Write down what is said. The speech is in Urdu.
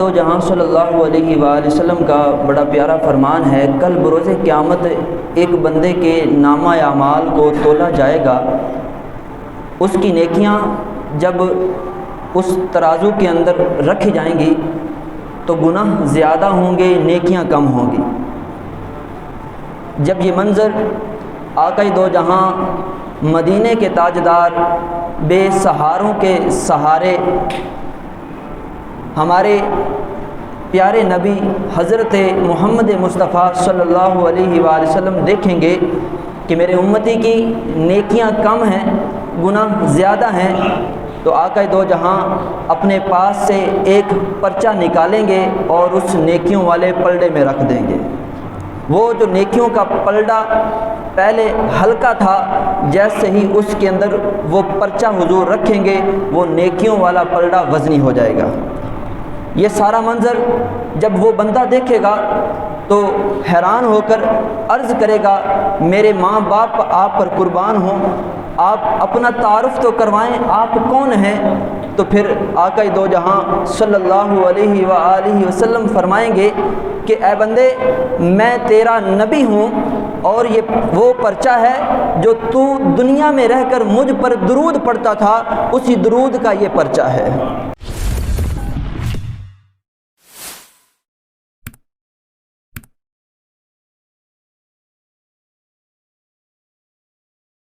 تو جہاں صلی اللہ علیہ وآلہ وسلم کا بڑا پیارا فرمان ہے، کل بروز قیامت ایک بندے کے نامہ اعمال کو تولا جائے گا۔ اس کی نیکیاں جب اس ترازو کے اندر رکھی جائیں گی تو گناہ زیادہ ہوں گے، نیکیاں کم ہوں گی۔ جب یہ منظر آقا دو جہاں مدینے کے تاجدار، بے سہاروں کے سہارے، ہمارے پیارے نبی حضرت محمد مصطفیٰ صلی اللہ علیہ وآلہ وسلم دیکھیں گے کہ میرے امتی کی نیکیاں کم ہیں، گناہ زیادہ ہیں، تو آقا دو جہاں اپنے پاس سے ایک پرچہ نکالیں گے اور اس نیکیوں والے پلڑے میں رکھ دیں گے۔ وہ جو نیکیوں کا پلڑا پہلے ہلکا تھا، جیسے ہی اس کے اندر وہ پرچہ حضور رکھیں گے، وہ نیکیوں والا پلڑا وزنی ہو جائے گا۔ یہ سارا منظر جب وہ بندہ دیکھے گا تو حیران ہو کر عرض کرے گا، میرے ماں باپ آپ پر قربان ہوں، آپ اپنا تعارف تو کروائیں، آپ کون ہیں؟ تو پھر آقا دو جہاں صلی اللہ علیہ وآلہ وسلم فرمائیں گے کہ اے بندے، میں تیرا نبی ہوں، اور یہ وہ پرچہ ہے جو تو دنیا میں رہ کر مجھ پر درود پڑھتا تھا، اسی درود کا یہ پرچہ ہے۔